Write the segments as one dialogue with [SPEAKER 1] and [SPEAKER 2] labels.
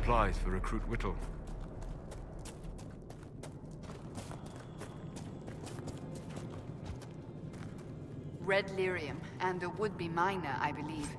[SPEAKER 1] supplies for Recruit Whittle.
[SPEAKER 2] Red lyrium, and a would-be miner, I believe.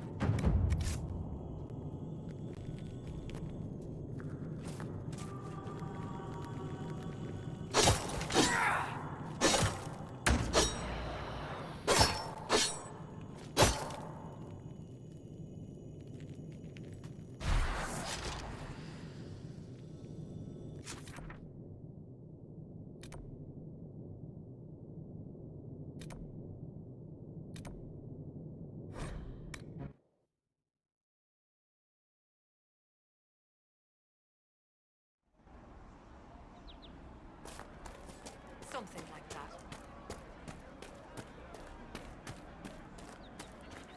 [SPEAKER 3] Something like that.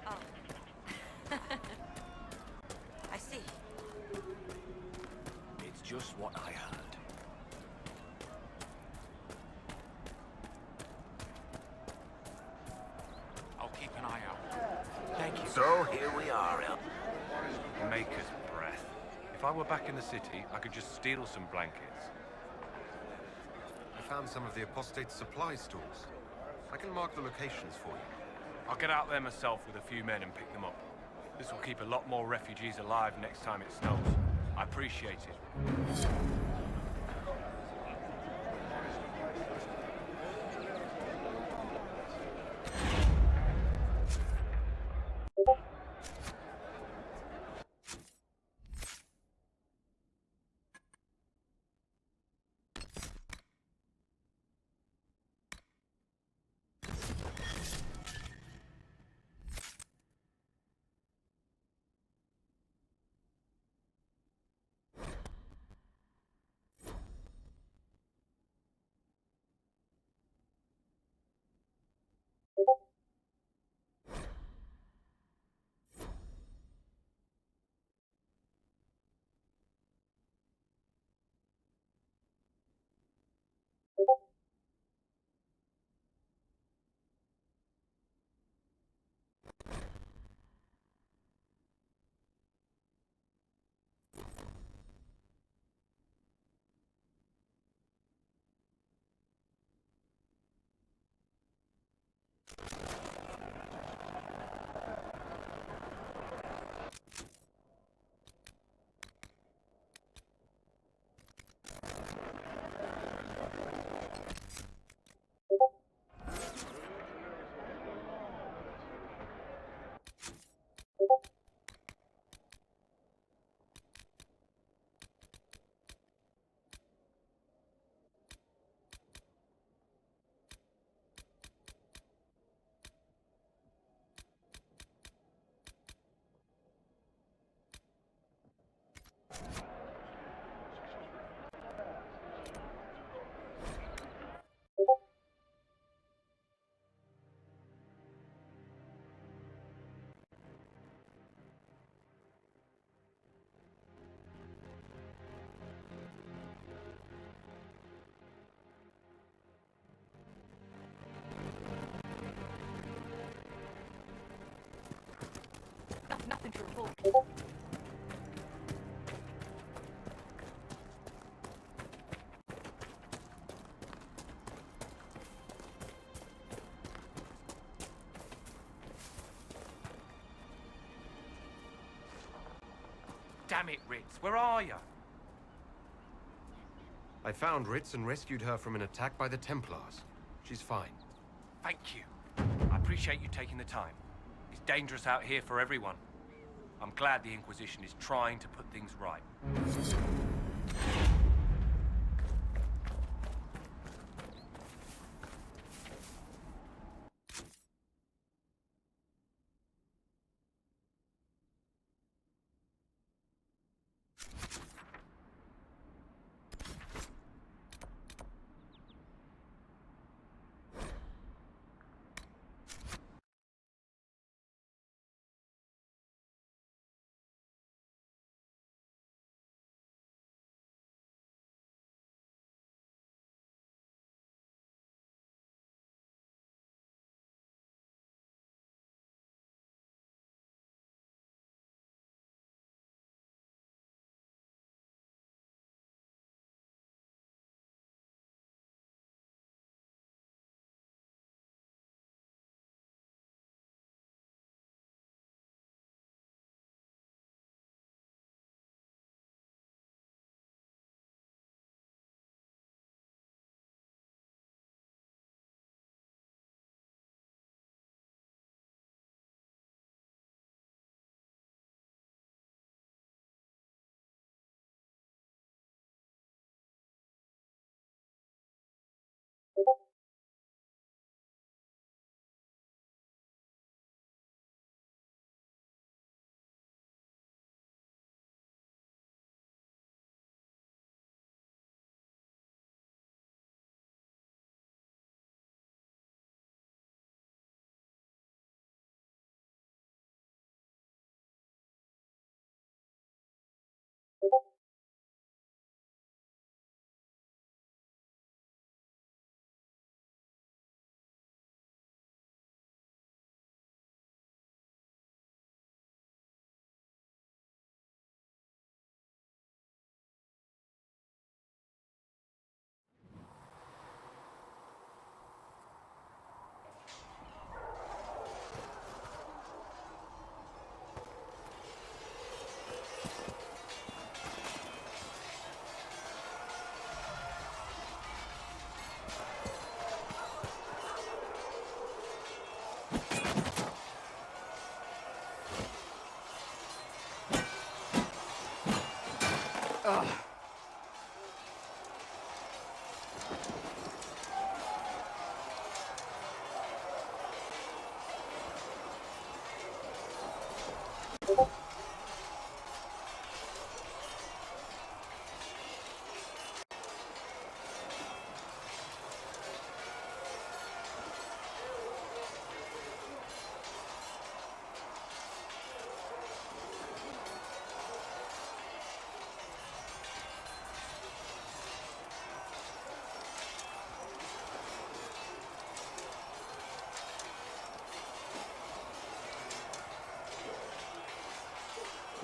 [SPEAKER 3] Oh. I see.
[SPEAKER 4] It's just what I heard.
[SPEAKER 1] I'll keep an eye out.
[SPEAKER 4] Thank you. So here we are, El.
[SPEAKER 1] Maker's breath. If I were back in the city, I could just steal some blankets.
[SPEAKER 5] I found some of the apostate's supply stores. I can mark the locations for you.
[SPEAKER 1] I'll get out there myself with a few men and pick them up. This will keep a lot more refugees alive next time it snows. I appreciate it.
[SPEAKER 3] Nothing to report.
[SPEAKER 1] Damn it, Ritz, where are you?
[SPEAKER 5] I found Ritz and rescued her from an attack by the Templars. She's fine.
[SPEAKER 1] Thank you. I appreciate you taking the time. It's dangerous out here for everyone. I'm glad the Inquisition is trying to put things right.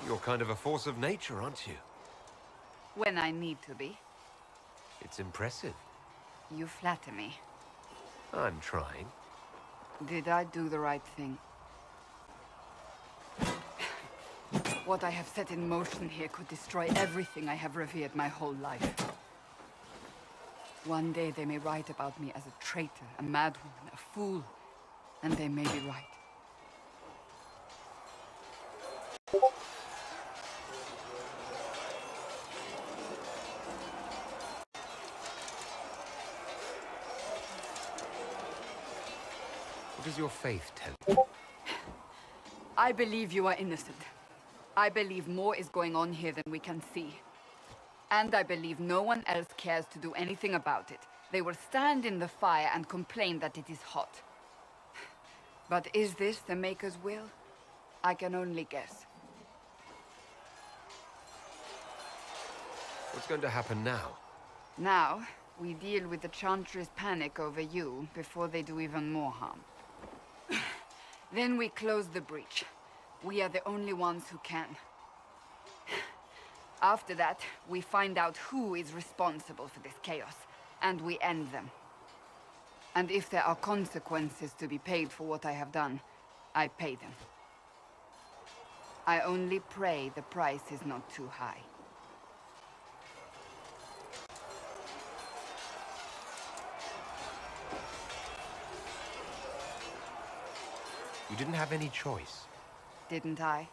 [SPEAKER 5] You're kind of a force of nature, aren't you?
[SPEAKER 2] When I need to be.
[SPEAKER 5] It's impressive.
[SPEAKER 2] You flatter me.
[SPEAKER 5] I'm trying.
[SPEAKER 2] Did I do the right thing? What I have set in motion here could destroy everything I have revered my whole life. One day they may write about me as a traitor, a madwoman, a fool, and they may be right.
[SPEAKER 5] What does your faith tell you?
[SPEAKER 2] I believe you are innocent. I believe more is going on here than we can see. And I believe no one else cares to do anything about it. They will stand in the fire and complain that it is hot. But is this the Maker's will? I can only guess.
[SPEAKER 5] What's going to happen now?
[SPEAKER 2] Now, we deal with the Chantry's panic over you before they do even more harm. Then we close the breach. We are the only ones who can. After that, we find out who is responsible for this chaos, and we end them. And if there are consequences to be paid for what I have done, I pay them. I only pray the price is not too high.
[SPEAKER 5] You didn't have any choice.
[SPEAKER 2] Didn't I?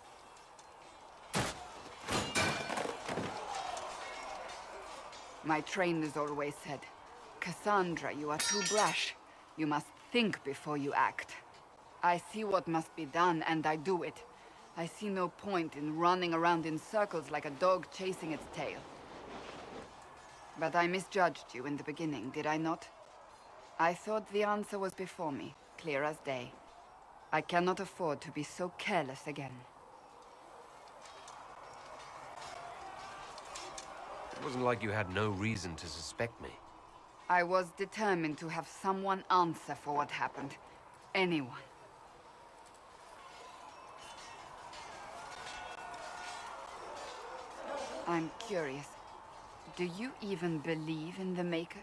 [SPEAKER 2] My trainers always said, Cassandra, you are too brash. You must think before you act. I see what must be done, and I do it. I see no point in running around in circles like a dog chasing its tail. But I misjudged you in the beginning, did I not? I thought the answer was before me, clear as day. I cannot afford to be so careless again.
[SPEAKER 5] It wasn't like you had no reason to suspect me.
[SPEAKER 2] I was determined to have someone answer for what happened. Anyone. I'm curious. Do you even believe in the Maker?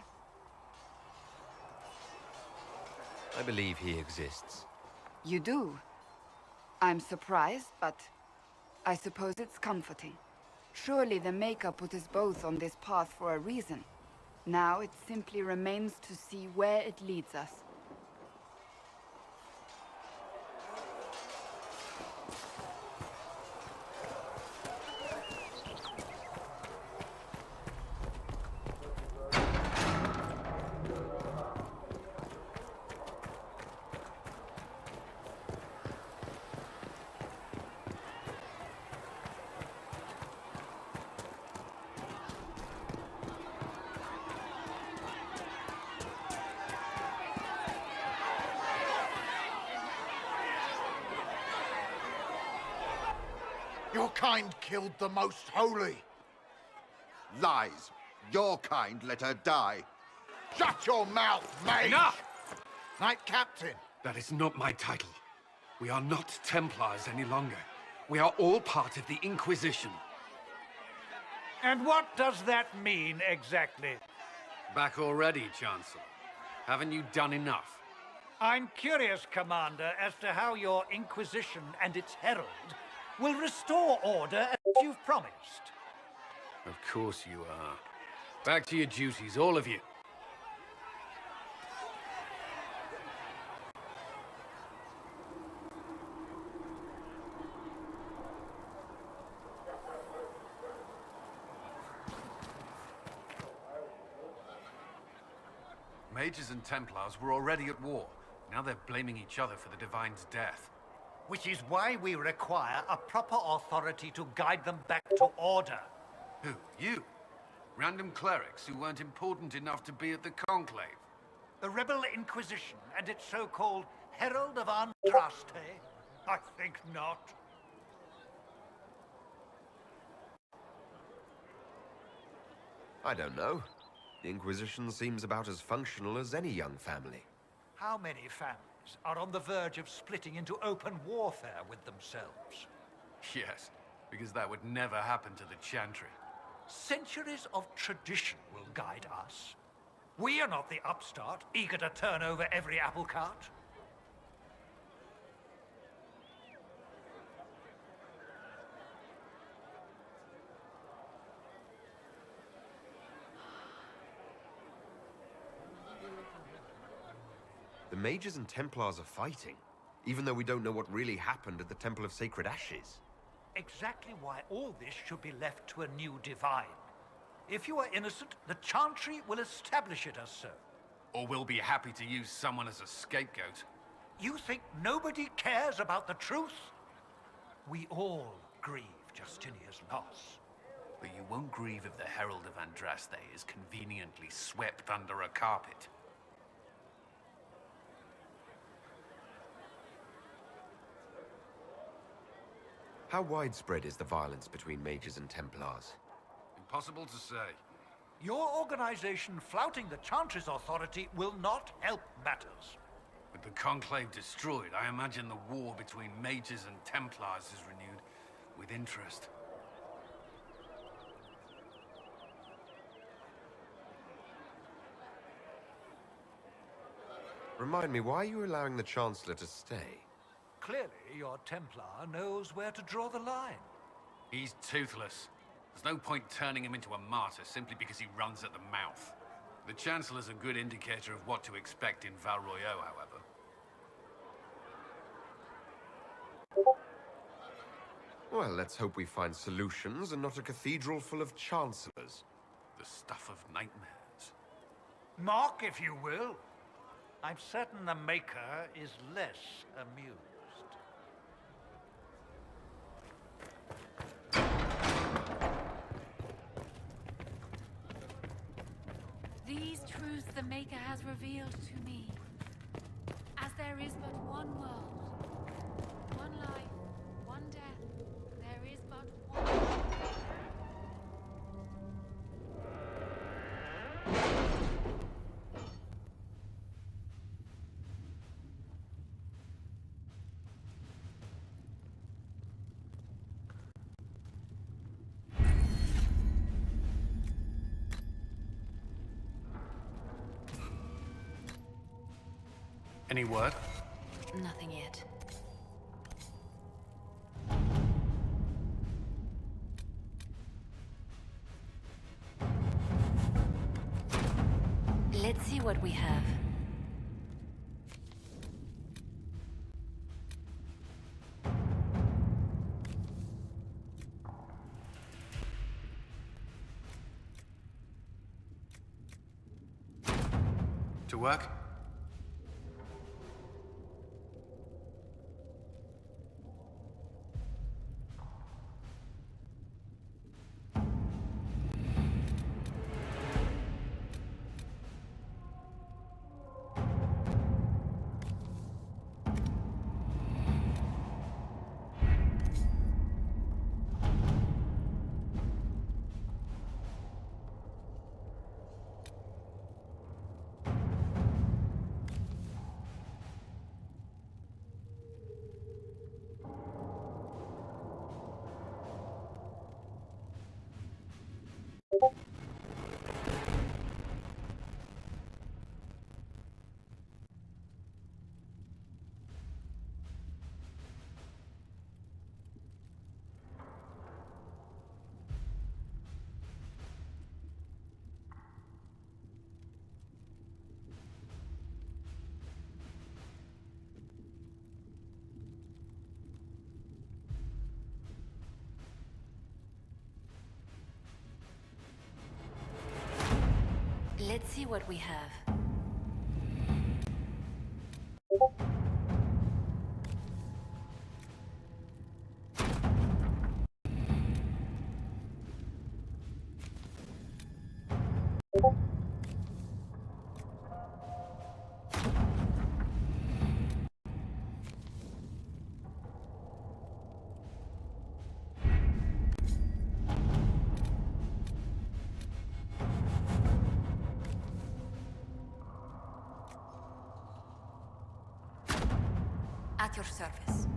[SPEAKER 5] I believe he exists.
[SPEAKER 2] You do? I'm surprised, but I suppose it's comforting. Surely the Maker put us both on this path for a reason. Now it simply remains to see where it leads us.
[SPEAKER 6] Your kind killed the most holy.
[SPEAKER 7] Lies. Your kind let her die.
[SPEAKER 6] Shut your mouth, mate!
[SPEAKER 1] Enough!
[SPEAKER 6] Knight Captain.
[SPEAKER 1] That is not my title. We are not Templars any longer. We are all part of the Inquisition.
[SPEAKER 8] And what does that mean, exactly?
[SPEAKER 1] Back already, Chancellor. Haven't you done enough?
[SPEAKER 8] I'm curious, Commander, as to how your Inquisition and its herald will restore order as you've promised.
[SPEAKER 1] Of course you are. Back to your duties, all of you. Mages and Templars were already at war. Now they're blaming each other for the Divine's death.
[SPEAKER 8] Which is why we require a proper authority to guide them back to order.
[SPEAKER 1] Who? You? Random clerics who weren't important enough to be at the Conclave?
[SPEAKER 8] The Rebel Inquisition and its so-called Herald of Andraste? I think not.
[SPEAKER 5] I don't know. The Inquisition seems about as functional as any young family.
[SPEAKER 8] How many families are on the verge of splitting into open warfare with themselves?
[SPEAKER 1] Yes.
[SPEAKER 9] Because that would never happen to the Chantry.
[SPEAKER 8] Centuries of tradition will guide us. We are not the upstart, eager to turn over every apple cart.
[SPEAKER 5] The Mages and Templars are fighting, even though we don't know what really happened at the Temple of Sacred Ashes.
[SPEAKER 8] Exactly why all this should be left to a new divine. If you are innocent, the Chantry will establish it as so.
[SPEAKER 9] Or we'll be happy to use someone as a scapegoat.
[SPEAKER 8] You think nobody cares about the truth? We all grieve Justinia's loss.
[SPEAKER 9] But you won't grieve if the Herald of Andraste is conveniently swept under a carpet.
[SPEAKER 5] How widespread is the violence between Mages and Templars?
[SPEAKER 9] Impossible to say.
[SPEAKER 8] Your organization flouting the Chantry's authority will not help matters.
[SPEAKER 9] With the Conclave destroyed, I imagine the war between Mages and Templars is renewed with interest.
[SPEAKER 5] Remind me, why are you allowing the Chancellor to stay?
[SPEAKER 8] Clearly, your Templar knows where to draw the line.
[SPEAKER 9] He's toothless. There's no point turning him into a martyr simply because he runs at the mouth. The Chancellor's a good indicator of what to expect in Val Royeaux, however.
[SPEAKER 5] Well, let's hope we find solutions and not a cathedral full of chancellors.
[SPEAKER 9] The stuff of nightmares.
[SPEAKER 8] Mock, if you will. I'm certain the Maker is less amused.
[SPEAKER 10] These truths the Maker has revealed to me. As there is but one world, one life, one death, there is but one.
[SPEAKER 9] Any word?
[SPEAKER 3] Nothing yet. Let's see what we have.
[SPEAKER 9] To work?
[SPEAKER 3] Let's see what we have. At your service.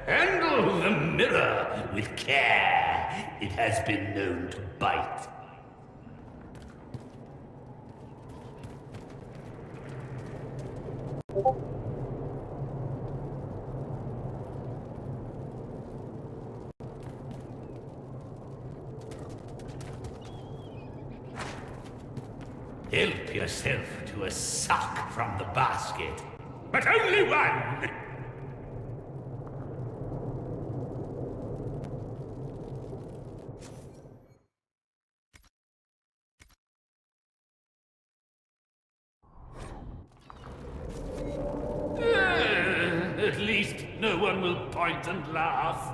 [SPEAKER 11] Handle the mirror with care. It has been known to bite. Help yourself to a suck from the basket. But only one! At least no one will point and laugh.